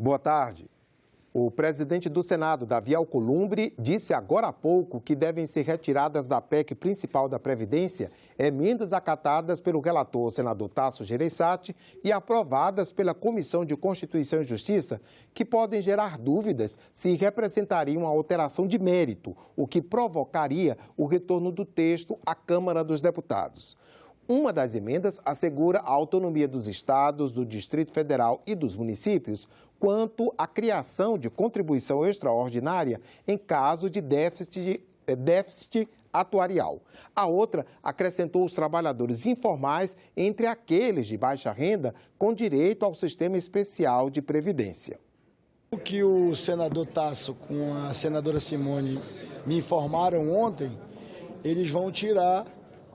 Boa tarde. O presidente do Senado, Davi Alcolumbre, disse agora há pouco que devem ser retiradas da PEC principal da Previdência emendas acatadas pelo relator, senador Tasso Gereissati, e aprovadas pela Comissão de Constituição e Justiça, que podem gerar dúvidas se representariam uma alteração de mérito, o que provocaria o retorno do texto à Câmara dos Deputados. Uma das emendas assegura a autonomia dos estados, do Distrito Federal e dos municípios quanto à criação de contribuição extraordinária em caso de déficit atuarial. A outra acrescentou os trabalhadores informais entre aqueles de baixa renda com direito ao sistema especial de previdência. O que o senador Tasso com a senadora Simone me informaram ontem, eles vão tirar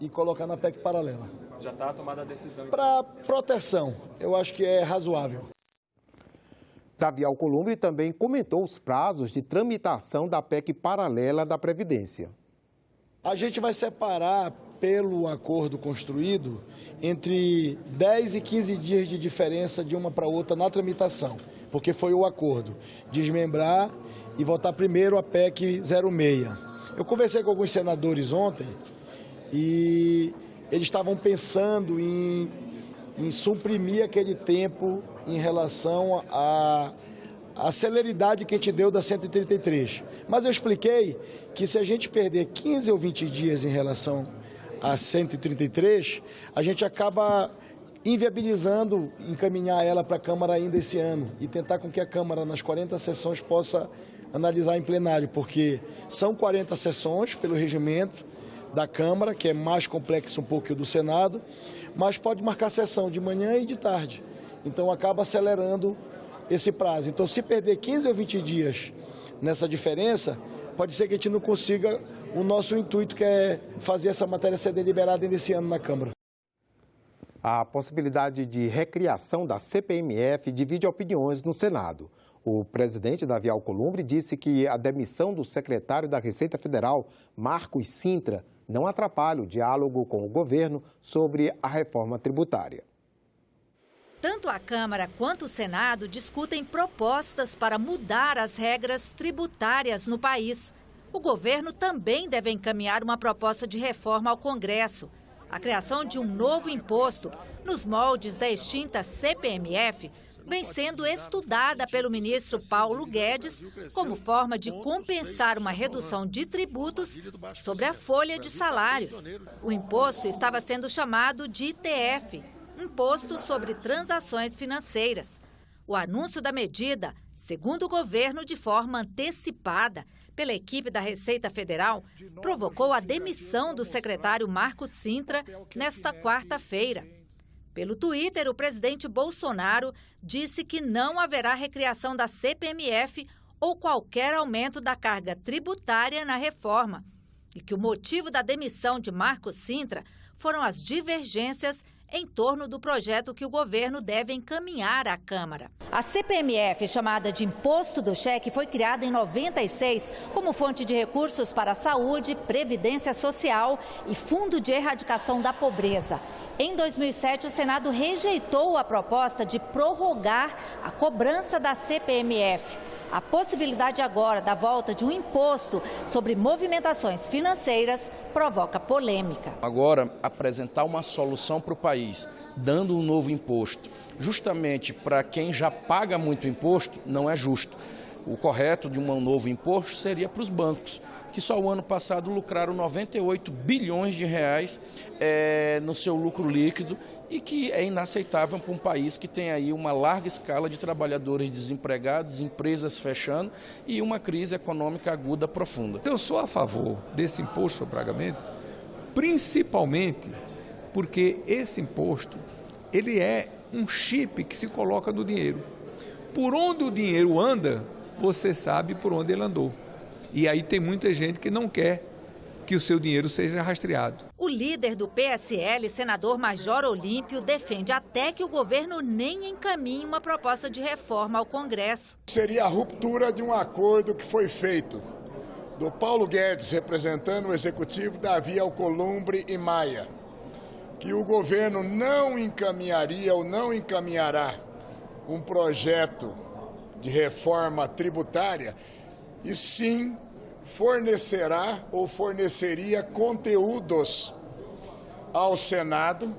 e colocar na PEC paralela. Já está tomada a decisão. Para proteção, eu acho que é razoável. Davi Alcolumbre também comentou os prazos de tramitação da PEC paralela da Previdência. A gente vai separar, pelo acordo construído, entre 10 e 15 dias de diferença de uma para outra na tramitação, porque foi o acordo, desmembrar e votar primeiro a PEC 06. Eu conversei com alguns senadores ontem e eles estavam pensando em suprimir aquele tempo em relação à celeridade que a gente deu da 133. Mas eu expliquei que se a gente perder 15 ou 20 dias em relação a 133, a gente acaba inviabilizando encaminhar ela para a Câmara ainda esse ano e tentar com que a Câmara, nas 40 sessões, possa analisar em plenário, porque são 40 sessões pelo regimento da Câmara, que é mais complexo um pouco que o do Senado, mas pode marcar sessão de manhã e de tarde. Então, acaba acelerando esse prazo. Então, se perder 15 ou 20 dias nessa diferença, pode ser que a gente não consiga o nosso intuito, que é fazer essa matéria ser deliberada ainda esse ano na Câmara. A possibilidade de recriação da CPMF divide opiniões no Senado. O presidente Davi Alcolumbre disse que a demissão do secretário da Receita Federal, Marcos Cintra, não atrapalha o diálogo com o governo sobre a reforma tributária. Tanto a Câmara quanto o Senado discutem propostas para mudar as regras tributárias no país. O governo também deve encaminhar uma proposta de reforma ao Congresso. A criação de um novo imposto, nos moldes da extinta CPMF, vem sendo estudada pelo ministro Paulo Guedes como forma de compensar uma redução de tributos sobre a folha de salários. O imposto estava sendo chamado de ITF, Imposto sobre Transações Financeiras. O anúncio da medida, segundo o governo, de forma antecipada pela equipe da Receita Federal, provocou a demissão do secretário Marcos Cintra nesta quarta-feira. Pelo Twitter, o presidente Bolsonaro disse que não haverá recriação da CPMF ou qualquer aumento da carga tributária na reforma e que o motivo da demissão de Marcos Cintra foram as divergências em torno do projeto que o governo deve encaminhar à Câmara. A CPMF, chamada de Imposto do Cheque, foi criada em 96 como fonte de recursos para a saúde, previdência social e Fundo de Erradicação da Pobreza. Em 2007, o Senado rejeitou a proposta de prorrogar a cobrança da CPMF. A possibilidade agora da volta de um imposto sobre movimentações financeiras provoca polêmica. Agora, apresentar uma solução para o país, dando um novo imposto, justamente para quem já paga muito imposto, não é justo. O correto de um novo imposto seria para os bancos, que só o ano passado lucraram 98 bilhões de reais no seu lucro líquido e que é inaceitável para um país que tem aí uma larga escala de trabalhadores desempregados, empresas fechando e uma crise econômica aguda profunda. Eu sou a favor desse imposto sobre pagamento, principalmente porque esse imposto ele é um chip que se coloca no dinheiro. Por onde o dinheiro anda, você sabe por onde ele andou. E aí tem muita gente que não quer que o seu dinheiro seja rastreado. O líder do PSL, senador Major Olímpio, defende até que o governo nem encaminhe uma proposta de reforma ao Congresso. Seria a ruptura de um acordo que foi feito do Paulo Guedes, representando o executivo, Davi Alcolumbre e Maia, que o governo não encaminharia ou não encaminhará um projeto de reforma tributária, e sim fornecerá ou forneceria conteúdos ao Senado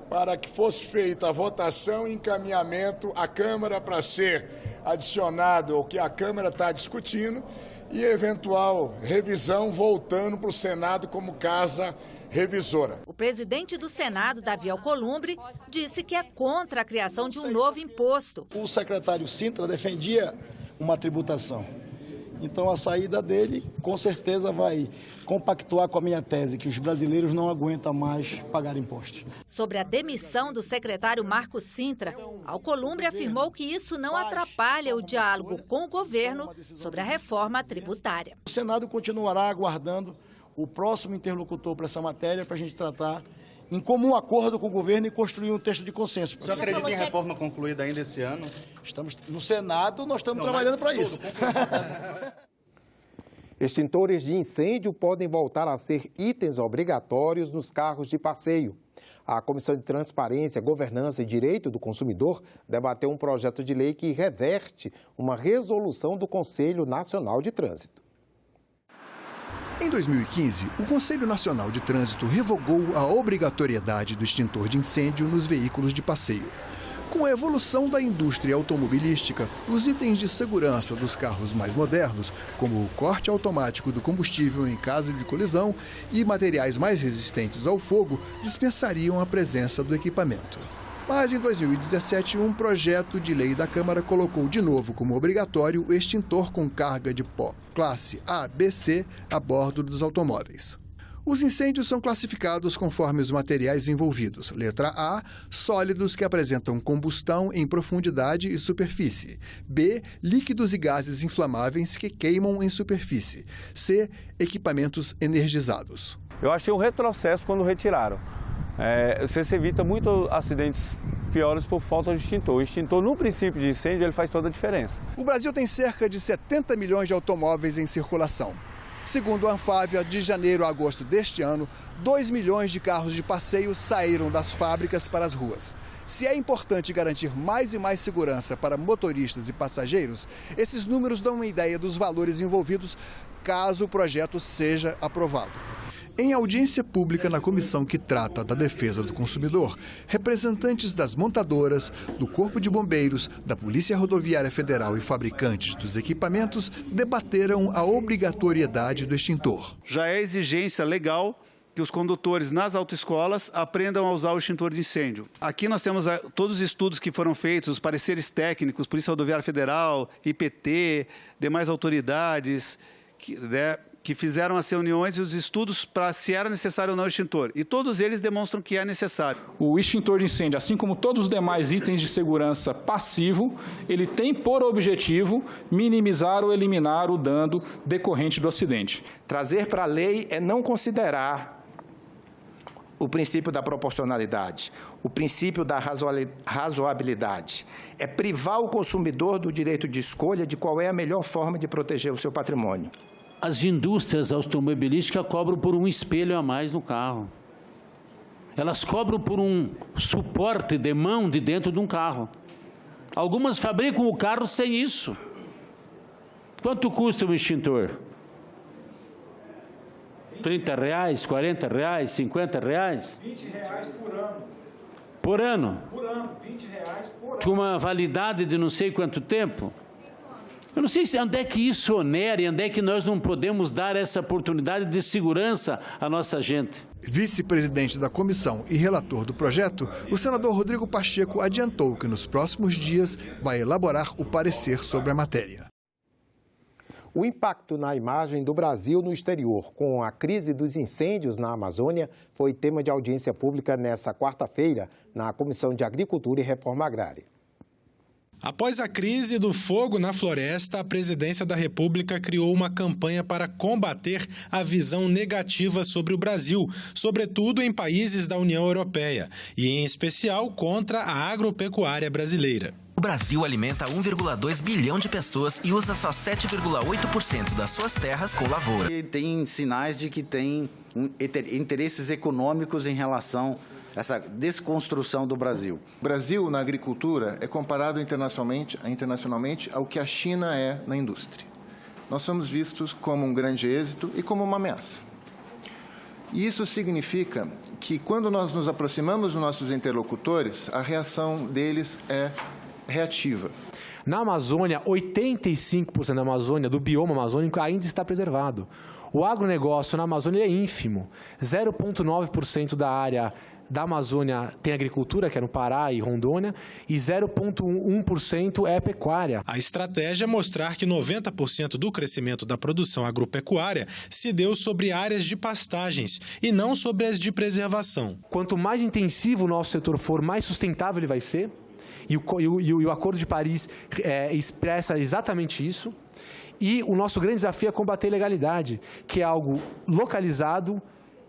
para que fosse feita a votação e encaminhamento à Câmara para ser adicionado ao que a Câmara está discutindo e eventual revisão voltando para o Senado como casa revisora. O presidente do Senado, Davi Alcolumbre, disse que é contra a criação de um novo imposto. O secretário Sintra defendia uma tributação. Então a saída dele com certeza vai compactuar com a minha tese, que os brasileiros não aguentam mais pagar impostos. Sobre a demissão do secretário Marcos Sintra, Alcolumbre afirmou que isso não atrapalha o diálogo com o governo sobre a reforma tributária. O Senado continuará aguardando o próximo interlocutor para essa matéria, para a gente tratar em comum acordo com o governo e construir um texto de consenso. Você acredita em reforma concluída ainda esse ano? Estamos no Senado, nós estamos trabalhando para isso. Extintores de incêndio podem voltar a ser itens obrigatórios nos carros de passeio. A Comissão de Transparência, Governança e Direito do Consumidor debateu um projeto de lei que reverte uma resolução do Conselho Nacional de Trânsito. Em 2015, o Conselho Nacional de Trânsito revogou a obrigatoriedade do extintor de incêndio nos veículos de passeio. Com a evolução da indústria automobilística, os itens de segurança dos carros mais modernos, como o corte automático do combustível em caso de colisão e materiais mais resistentes ao fogo, dispensariam a presença do equipamento. Mas em 2017, um projeto de lei da Câmara colocou de novo como obrigatório o extintor com carga de pó classe A, B, C a bordo dos automóveis. Os incêndios são classificados conforme os materiais envolvidos. Letra A, sólidos que apresentam combustão em profundidade e superfície. B, líquidos e gases inflamáveis que queimam em superfície. C, equipamentos energizados. Eu achei um retrocesso quando retiraram. Você se evita muito acidentes piores por falta de extintor. O extintor, no princípio de incêndio, ele faz toda a diferença. O Brasil tem cerca de 70 milhões de automóveis em circulação. Segundo a Anfávia, de janeiro a agosto deste ano, 2 milhões de carros de passeio saíram das fábricas para as ruas. Se é importante garantir mais e mais segurança para motoristas e passageiros, esses números dão uma ideia dos valores envolvidos caso o projeto seja aprovado. Em audiência pública na comissão que trata da defesa do consumidor, representantes das montadoras, do Corpo de Bombeiros, da Polícia Rodoviária Federal e fabricantes dos equipamentos debateram a obrigatoriedade do extintor. Já é exigência legal que os condutores nas autoescolas aprendam a usar o extintor de incêndio. Aqui nós temos todos os estudos que foram feitos, os pareceres técnicos, Polícia Rodoviária Federal, IPT, demais autoridades, que fizeram as reuniões e os estudos para se era necessário ou não o extintor. E todos eles demonstram que é necessário. O extintor de incêndio, assim como todos os demais itens de segurança passivo, ele tem por objetivo minimizar ou eliminar o dano decorrente do acidente. Trazer para a lei é não considerar o princípio da proporcionalidade, o princípio da razoabilidade. É privar o consumidor do direito de escolha de qual é a melhor forma de proteger o seu patrimônio. As indústrias automobilísticas cobram por um espelho a mais no carro. Elas cobram por um suporte de mão de dentro de um carro. Algumas fabricam o carro sem isso. Quanto custa um extintor? R$30, R$40, R$50? R$20 por ano. Por ano? Por ano, R$20 por ano. Com uma validade de não sei quanto tempo? Eu não sei onde é que isso onera e onde é que nós não podemos dar essa oportunidade de segurança à nossa gente. Vice-presidente da comissão e relator do projeto, o senador Rodrigo Pacheco adiantou que nos próximos dias vai elaborar o parecer sobre a matéria. O impacto na imagem do Brasil no exterior com a crise dos incêndios na Amazônia foi tema de audiência pública nesta quarta-feira na Comissão de Agricultura e Reforma Agrária. Após a crise do fogo na floresta, a Presidência da República criou uma campanha para combater a visão negativa sobre o Brasil, sobretudo em países da União Europeia, e em especial contra a agropecuária brasileira. O Brasil alimenta 1,2 bilhão de pessoas e usa só 7,8% das suas terras com lavoura. E tem sinais de que tem interesses econômicos em relação essa desconstrução do Brasil. O Brasil, na agricultura, é comparado internacionalmente ao que a China é na indústria. Nós somos vistos como um grande êxito e como uma ameaça. E isso significa que, quando nós nos aproximamos dos nossos interlocutores, a reação deles é reativa. Na Amazônia, 85% da Amazônia, do bioma amazônico, ainda está preservado. O agronegócio na Amazônia é ínfimo. 0,9% da área da Amazônia tem agricultura, que é no Pará e Rondônia, e 0,1% é pecuária. A estratégia é mostrar que 90% do crescimento da produção agropecuária se deu sobre áreas de pastagens e não sobre as de preservação. Quanto mais intensivo o nosso setor for, mais sustentável ele vai ser. E o Acordo de Paris expressa exatamente isso. E o nosso grande desafio é combater a ilegalidade, que é algo localizado,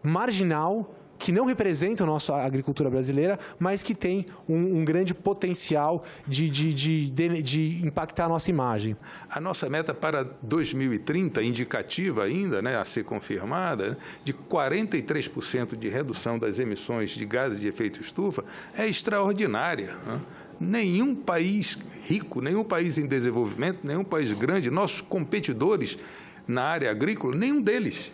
marginal, que não representa a nossa agricultura brasileira, mas que tem um grande potencial de impactar a nossa imagem. A nossa meta para 2030, indicativa ainda, a ser confirmada, de 43% de redução das emissões de gases de efeito estufa, é extraordinária. Nenhum país rico, nenhum país em desenvolvimento, nenhum país grande, nossos competidores na área agrícola, nenhum deles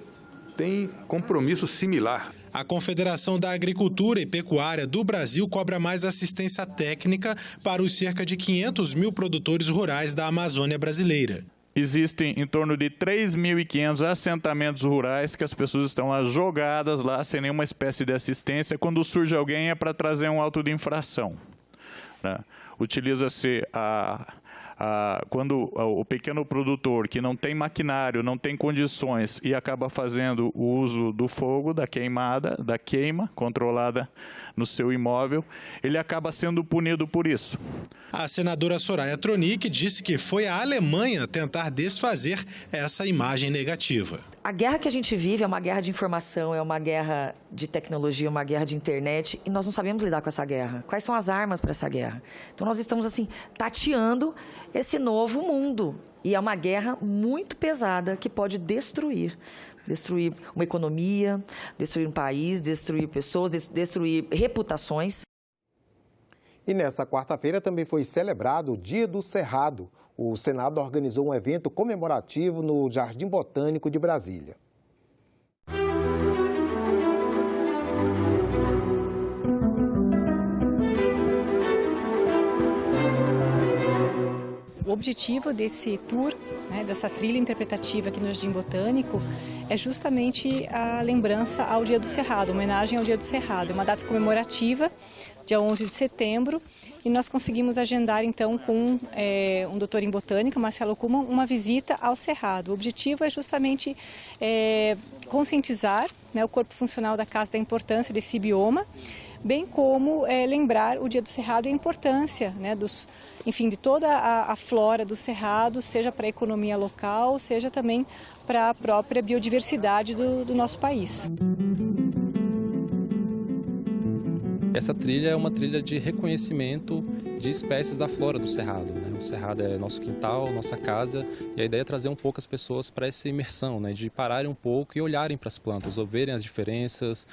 tem compromisso similar. A Confederação da Agricultura e Pecuária do Brasil cobra mais assistência técnica para os cerca de 500 mil produtores rurais da Amazônia brasileira. Existem em torno de 3.500 assentamentos rurais que as pessoas estão lá jogadas lá sem nenhuma espécie de assistência. Quando surge alguém é para trazer um auto de infração. Utiliza-se quando o pequeno produtor que não tem maquinário, não tem condições e acaba fazendo o uso do fogo, da queima controlada no seu imóvel, ele acaba sendo punido por isso. A senadora Soraya Tronic disse que foi a Alemanha tentar desfazer essa imagem negativa. A guerra que a gente vive é uma guerra de informação, é uma guerra de tecnologia, uma guerra de internet, e nós não sabemos lidar com essa guerra. Quais são as armas para essa guerra? Então nós estamos assim tateando esse novo mundo, e é uma guerra muito pesada que pode destruir uma economia, destruir um país, destruir pessoas, destruir reputações. E nesta quarta-feira também foi celebrado o Dia do Cerrado. O Senado organizou um evento comemorativo no Jardim Botânico de Brasília. O objetivo desse tour, dessa trilha interpretativa aqui no Jardim Botânico, é justamente a lembrança ao Dia do Cerrado, a homenagem ao Dia do Cerrado. É uma data comemorativa, dia 11 de setembro, e nós conseguimos agendar então com um doutor em botânica, Marcelo Kuhlmann, uma visita ao Cerrado. O objetivo é justamente conscientizar o corpo funcional da casa da importância desse bioma, bem como lembrar o Dia do Cerrado e a importância de toda a flora do Cerrado, seja para a economia local, seja também para a própria biodiversidade do nosso país. Essa trilha é uma trilha de reconhecimento de espécies da flora do Cerrado. O Cerrado é nosso quintal, nossa casa, e a ideia é trazer um pouco as pessoas para essa imersão, de pararem um pouco e olharem para as plantas, ou verem as diferenças,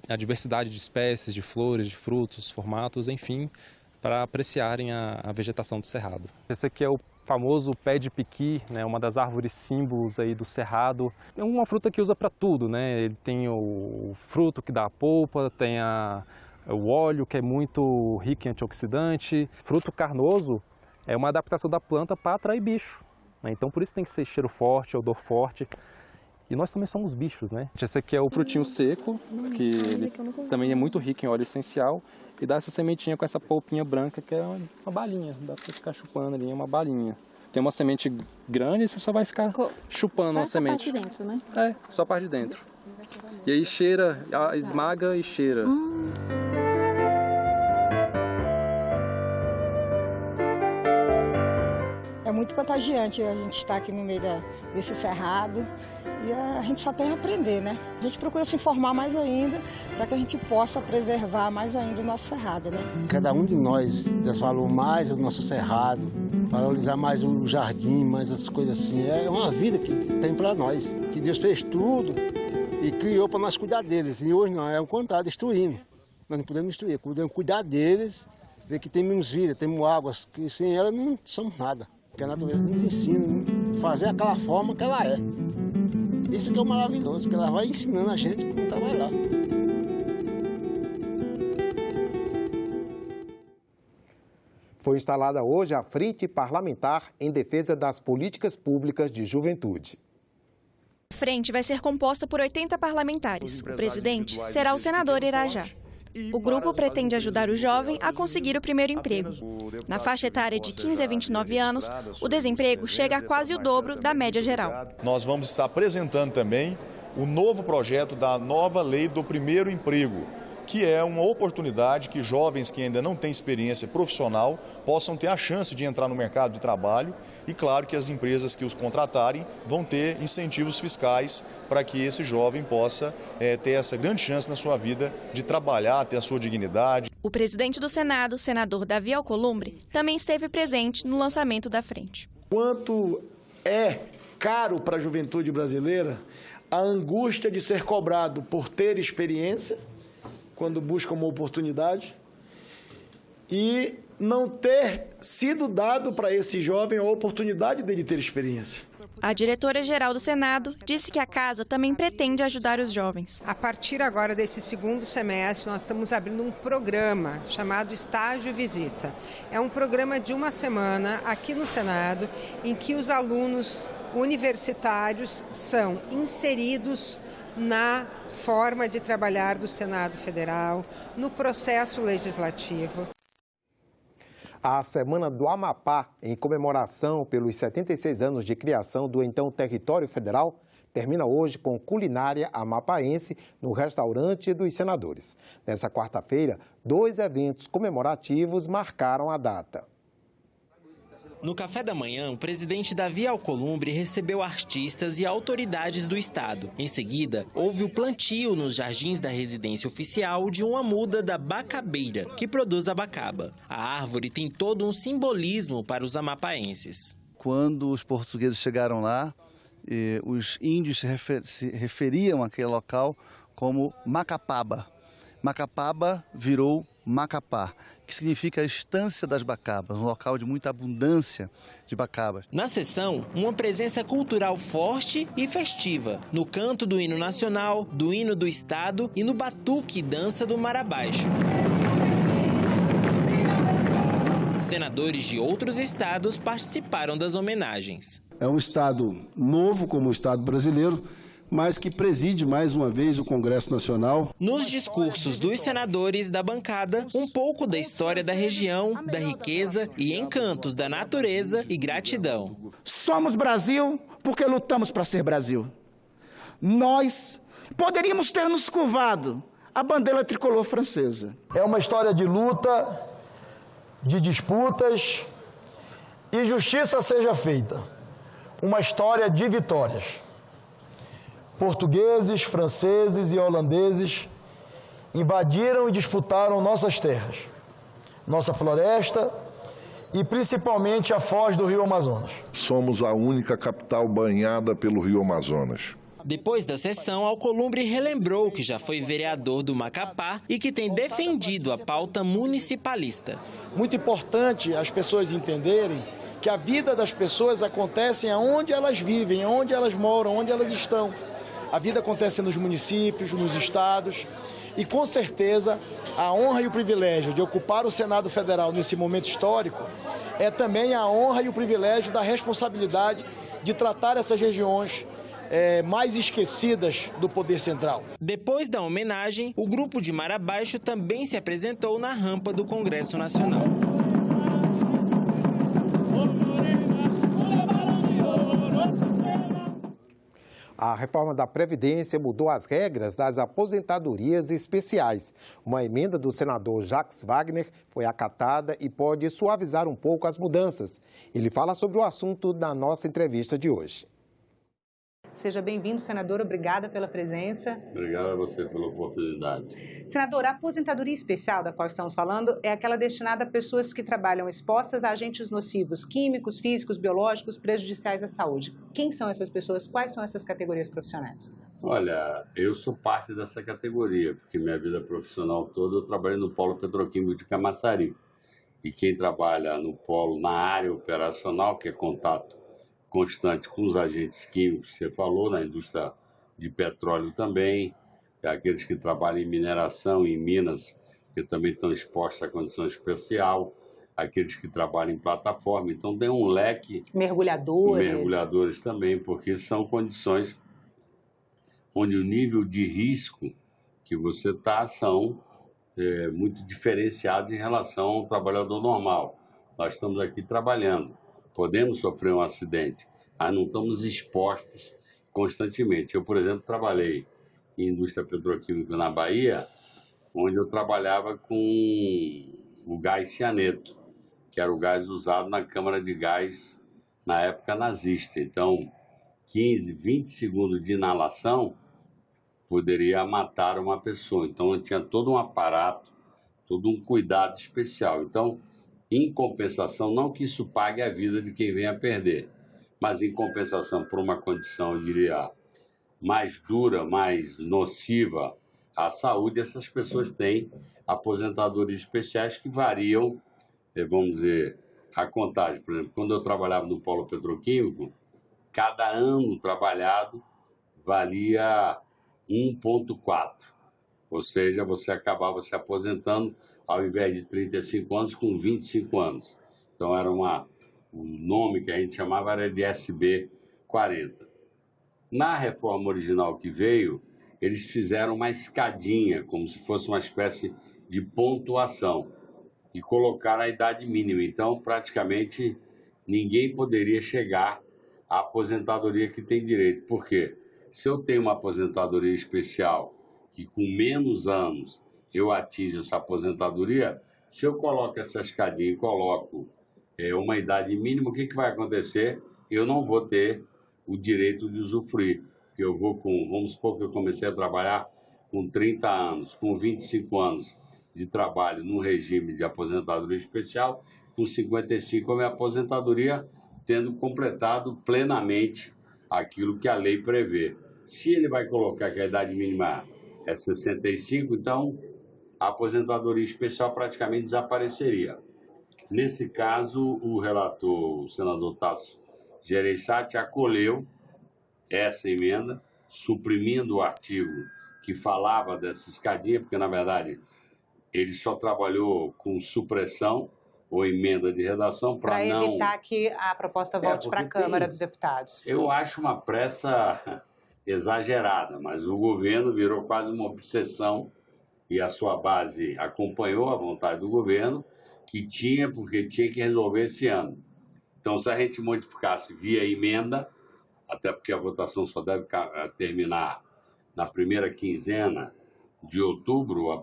a diversidade de espécies, de flores, de frutos, formatos, enfim, para apreciarem a vegetação do Cerrado. Esse aqui é o famoso pé de piqui, uma das árvores símbolos aí do Cerrado. É uma fruta que usa para tudo, Ele tem o fruto que dá a polpa, tem o óleo que é muito rico em antioxidante. Fruto carnoso é uma adaptação da planta para atrair bicho, Então por isso tem que ter cheiro forte, odor forte. E nós também somos bichos, Esse aqui é o frutinho seco, que ele também é muito rico em óleo essencial. E dá essa sementinha com essa polpinha branca, que é uma balinha. Dá pra ficar chupando ali, é uma balinha. Tem uma semente grande e você só vai ficar chupando a semente. Só a parte de dentro, só a parte de dentro. E aí cheira, esmaga e cheira. É muito contagiante a gente estar aqui no meio desse cerrado. E a gente só tem a aprender, A gente procura se informar mais ainda para que a gente possa preservar mais ainda o nosso cerrado, Cada um de nós desvalor mais o nosso cerrado, valorizar mais o jardim, mais as coisas assim. É uma vida que tem para nós, que Deus fez tudo e criou para nós cuidar deles. E hoje não, é o contrário, destruindo. Nós não podemos destruir, podemos cuidar deles, ver que temos vida, temos águas, que sem ela não somos nada. Porque a natureza nos ensina a fazer aquela forma que ela é. Isso que é o maravilhoso, que ela vai ensinando a gente como trabalhar. Foi instalada hoje a Frente Parlamentar em Defesa das Políticas Públicas de Juventude. A frente vai ser composta por 80 parlamentares. O presidente será o senador Irajá. O grupo pretende ajudar o jovem a conseguir o primeiro emprego. Na faixa etária de 15 a 29 anos, o desemprego chega a quase o dobro da média geral. Nós vamos estar apresentando também o novo projeto da nova lei do primeiro emprego, que é uma oportunidade que jovens que ainda não têm experiência profissional possam ter a chance de entrar no mercado de trabalho e, claro, que as empresas que os contratarem vão ter incentivos fiscais para que esse jovem possa ter essa grande chance na sua vida de trabalhar, ter a sua dignidade. O presidente do Senado, senador Davi Alcolumbre, também esteve presente no lançamento da frente. Quanto é caro para a juventude brasileira a angústia de ser cobrado por ter experiência, quando busca uma oportunidade, e não ter sido dado para esse jovem a oportunidade dele ter experiência. A diretora-geral do Senado disse que a casa também pretende ajudar os jovens. A partir agora desse segundo semestre, nós estamos abrindo um programa chamado Estágio Visita. É um programa de uma semana aqui no Senado, em que os alunos universitários são inseridos na forma de trabalhar do Senado Federal, no processo legislativo. A Semana do Amapá, em comemoração pelos 76 anos de criação do então Território Federal, termina hoje com culinária amapaense no restaurante dos senadores. Nessa quarta-feira, 2 eventos comemorativos marcaram a data. No café da manhã, o presidente Davi Alcolumbre recebeu artistas e autoridades do estado. Em seguida, houve o plantio nos jardins da residência oficial de uma muda da bacabeira, que produz abacaba. A árvore tem todo um simbolismo para os amapaenses. Quando os portugueses chegaram lá, os índios se referiam àquele local como Macapaba. Macapaba virou Macapá, que significa a estância das bacabas, um local de muita abundância de bacabas. Na sessão, uma presença cultural forte e festiva, no canto do hino nacional, do hino do estado e no batuque e dança do Marabaixo. Senadores de outros estados participaram das homenagens. É um estado novo como o estado brasileiro, mas que preside mais uma vez o Congresso Nacional. Nos discursos dos senadores da bancada, um pouco da história da região, da riqueza e encantos da natureza e gratidão. Somos Brasil porque lutamos para ser Brasil. Nós poderíamos ter nos curvado a bandeira tricolor francesa. É uma história de luta, de disputas e justiça seja feita. Uma história de vitórias. Portugueses, franceses e holandeses invadiram e disputaram nossas terras, nossa floresta e principalmente a foz do Rio Amazonas. Somos a única capital banhada pelo Rio Amazonas. Depois da sessão, Alcolumbre relembrou que já foi vereador do Macapá e que tem defendido a pauta municipalista. Muito importante as pessoas entenderem que a vida das pessoas acontece onde elas vivem, onde elas moram, onde elas estão. A vida acontece nos municípios, nos estados e, com certeza, a honra e o privilégio de ocupar o Senado Federal nesse momento histórico é também a honra e o privilégio da responsabilidade de tratar essas regiões mais esquecidas do poder central. Depois da homenagem, o grupo de Marabaixo também se apresentou na rampa do Congresso Nacional. A reforma da Previdência mudou as regras das aposentadorias especiais. Uma emenda do senador Jacques Wagner foi acatada e pode suavizar um pouco as mudanças. Ele fala sobre o assunto na nossa entrevista de hoje. Seja bem-vindo, senador. Obrigada pela presença. Obrigado a você pela oportunidade. Senador, a aposentadoria especial da qual estamos falando é aquela destinada a pessoas que trabalham expostas a agentes nocivos, químicos, físicos, biológicos, prejudiciais à saúde. Quem são essas pessoas? Quais são essas categorias profissionais? Olha, eu sou parte dessa categoria, porque minha vida profissional toda eu trabalhei no Polo Petroquímico de Camaçari. E quem trabalha no polo, na área operacional, que é contato constante com os agentes químicos, você falou, na indústria de petróleo também, aqueles que trabalham em mineração, em minas, que também estão expostos à condição especial, aqueles que trabalham em plataforma. Então, tem um leque... Mergulhadores também, porque são condições onde o nível de risco que você está são muito diferenciados em relação ao trabalhador normal. Nós estamos aqui trabalhando, podemos sofrer um acidente, mas não estamos expostos constantemente. Eu, por exemplo, trabalhei em indústria petroquímica na Bahia, onde eu trabalhava com o gás cianeto, que era o gás usado na câmara de gás na época nazista. Então, 15, 20 segundos de inalação poderia matar uma pessoa. Então, eu tinha todo um aparato, todo um cuidado especial. Então, em compensação, não que isso pague a vida de quem venha a perder, mas em compensação por uma condição, eu diria, mais dura, mais nociva à saúde, essas pessoas têm aposentadorias especiais que variam, vamos dizer, a contagem. Por exemplo, quando eu trabalhava no Polo Petroquímico, cada ano trabalhado valia 1,4, ou seja, você acabava se aposentando ao invés de 35 anos com 25 anos. Então era o nome que a gente chamava era de SB 40. Na reforma original que veio, eles fizeram uma escadinha, como se fosse uma espécie de pontuação, e colocaram a idade mínima. Então, praticamente, ninguém poderia chegar à aposentadoria que tem direito. Por quê? Se eu tenho uma aposentadoria especial, que com menos anos eu atinjo essa aposentadoria, se eu coloco essa escadinha e coloco uma idade mínima, o que vai acontecer? Eu não vou ter o direito de usufruir. Porque eu vou vamos supor que eu comecei a trabalhar com 30 anos, com 25 anos de trabalho no regime de aposentadoria especial, com 55 a minha aposentadoria, tendo completado plenamente aquilo que a lei prevê. Se ele vai colocar que a idade mínima é 65, então a aposentadoria especial praticamente desapareceria. Nesse caso, o relator, o senador Tasso Gereissati, acolheu essa emenda, suprimindo o artigo que falava dessa escadinha, porque, na verdade, ele só trabalhou com supressão ou emenda de redação para não... Para evitar que a proposta volte para a Câmara dos Deputados. Eu acho uma pressa exagerada, mas o governo virou quase uma obsessão e a sua base acompanhou a vontade do governo, porque tinha que resolver esse ano. Então, se a gente modificasse via emenda, até porque a votação só deve terminar na primeira quinzena de outubro, os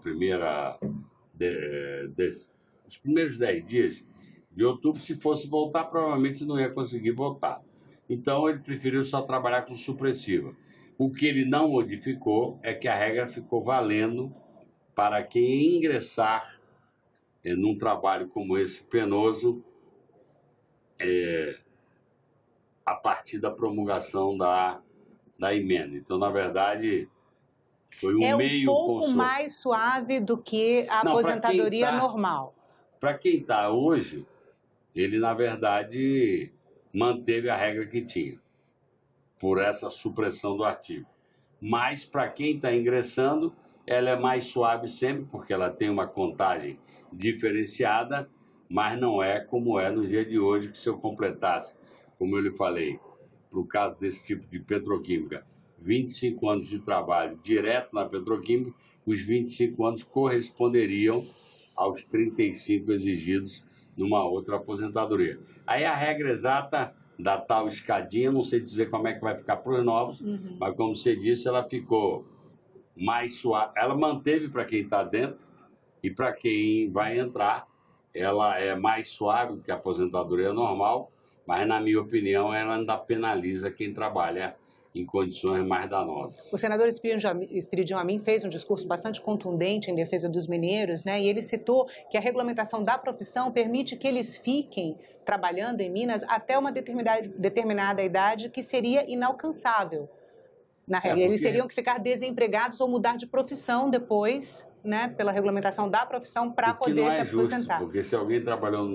primeiros 10 dias de outubro, se fosse voltar, provavelmente não ia conseguir votar. Então, ele preferiu só trabalhar com supressiva. O que ele não modificou é que a regra ficou valendo para quem ingressar num trabalho como esse penoso a partir da promulgação da emenda. Então, na verdade, foi um meio... É um pouco mais suave do que a aposentadoria normal. Para quem está hoje, ele, na verdade, manteve a regra que tinha, por essa supressão do artigo. Mas, para quem está ingressando, ela é mais suave sempre, porque ela tem uma contagem diferenciada, mas não é como é no dia de hoje, que se eu completasse, como eu lhe falei, para o caso desse tipo de petroquímica, 25 anos de trabalho direto na petroquímica, os 25 anos corresponderiam aos 35 exigidos numa outra aposentadoria. Aí a regra exata da tal escadinha, não sei dizer como é que vai ficar para os novos, mas como você disse, ela ficou mais suave. Ela manteve para quem está dentro e para quem vai entrar, ela é mais suave que a aposentadoria normal, mas, na minha opinião, ela ainda penaliza quem trabalha em condições mais danosas. O senador Espiridião Amin fez um discurso bastante contundente em defesa dos mineiros, né? E ele citou que a regulamentação da profissão permite que eles fiquem trabalhando em Minas até uma determinada idade que seria inalcançável Eles teriam que ficar desempregados ou mudar de profissão depois, né, pela regulamentação da profissão, para poder se aposentar. Porque se alguém trabalhou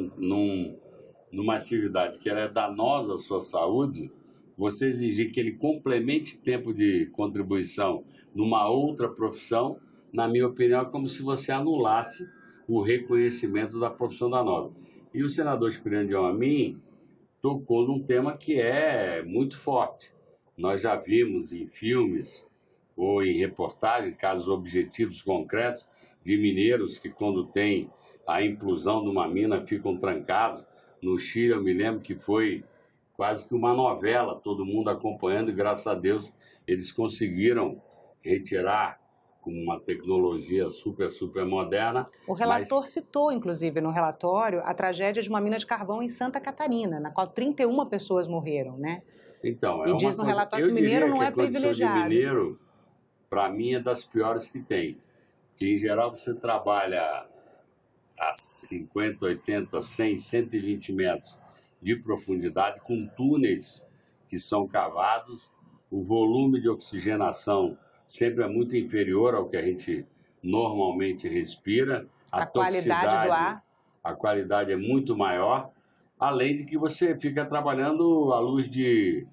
numa atividade que ela é danosa à sua saúde, você exigir que ele complemente tempo de contribuição numa outra profissão, na minha opinião, é como se você anulasse o reconhecimento da profissão danosa. E o senador Espiridião Amin tocou num tema que é muito forte. Nós já vimos em filmes ou em reportagens, casos objetivos concretos, de mineiros que, quando tem a implosão de uma mina, ficam trancados. No Chile, eu me lembro que foi quase que uma novela, todo mundo acompanhando, e graças a Deus eles conseguiram retirar com uma tecnologia super moderna. O relator citou, inclusive, no relatório, a tragédia de uma mina de carvão em Santa Catarina, na qual 31 pessoas morreram, né? Então, e diz no relatório que o mineiro não é privilegiado. A condição de mineiro, para mim, é das piores que tem. Porque, em geral, você trabalha a 50, 80, 100, 120 metros de profundidade, com túneis que são cavados, o volume de oxigenação sempre é muito inferior ao que a gente normalmente respira. A qualidade do ar. A qualidade é muito maior, além de que você fica trabalhando à luz de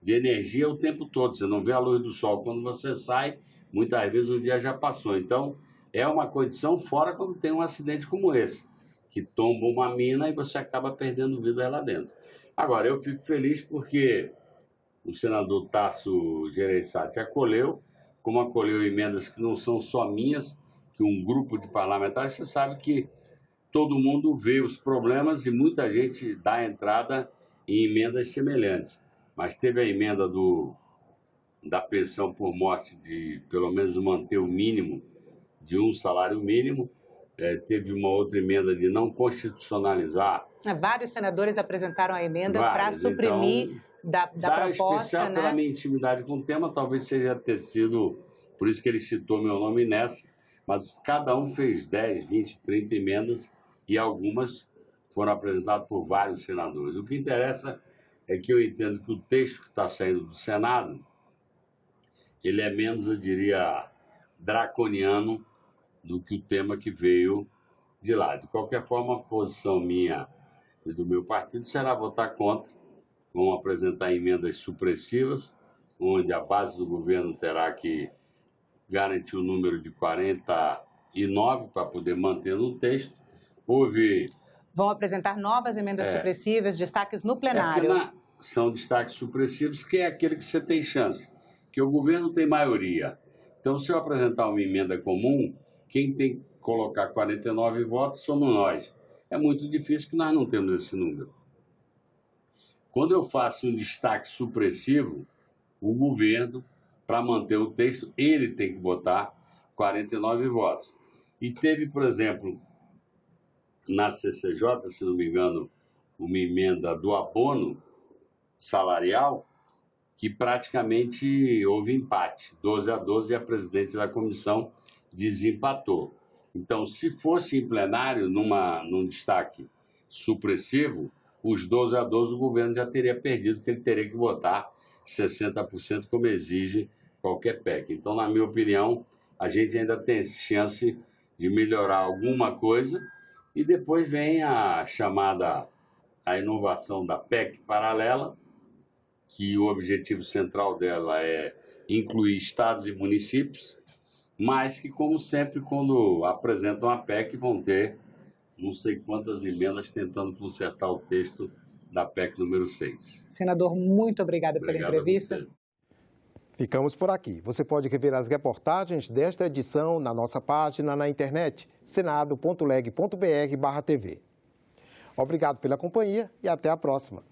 energia o tempo todo. Você não vê a luz do sol. Quando você sai, muitas vezes o dia já passou. Então, é uma condição fora quando tem um acidente como esse, que tomba uma mina e você acaba perdendo vida lá dentro. Agora, eu fico feliz porque o senador Tasso Gereissati acolheu, como acolheu emendas que não são só minhas, que um grupo de parlamentares, você sabe que todo mundo vê os problemas e muita gente dá entrada em emendas semelhantes. Mas teve a emenda da pensão por morte de pelo menos manter o mínimo de um salário mínimo, teve uma outra emenda de não constitucionalizar. Vários senadores apresentaram a emenda para suprimir da proposta, especial, né? Pela minha intimidade com o tema, talvez seja ter sido, por isso que ele citou meu nome nessa, mas cada um fez 10, 20, 30 emendas e algumas foram apresentadas por vários senadores. O que interessa é que eu entendo que o texto que está saindo do Senado, ele é menos, eu diria, draconiano do que o tema que veio de lá. De qualquer forma, a posição minha e do meu partido será votar contra. Vão apresentar emendas supressivas, onde a base do governo terá que garantir o número de 49 para poder manter no texto. Vão apresentar novas emendas supressivas, destaques no plenário. São destaques supressivos, que é aquele que você tem chance, que o governo tem maioria. Então, se eu apresentar uma emenda comum, quem tem que colocar 49 votos somos nós. É muito difícil que nós não temos esse número. Quando eu faço um destaque supressivo, o governo, para manter o texto, ele tem que botar 49 votos. E teve, por exemplo, na CCJ, se não me engano, uma emenda do abono salarial, que praticamente houve empate, 12-12, e a presidente da comissão desempatou. Então, se fosse em plenário, num destaque supressivo, os 12-12 o governo já teria perdido, porque ele teria que votar 60%, como exige qualquer PEC. Então, na minha opinião, a gente ainda tem chance de melhorar alguma coisa, e depois vem a inovação da PEC paralela, que o objetivo central dela é incluir estados e municípios, mas que, como sempre, quando apresentam a PEC, vão ter não sei quantas emendas tentando consertar o texto da PEC número 6. Senador, muito obrigada pela entrevista. Ficamos por aqui. Você pode rever as reportagens desta edição na nossa página na internet, senado.leg.br/tv. Obrigado pela companhia e até a próxima.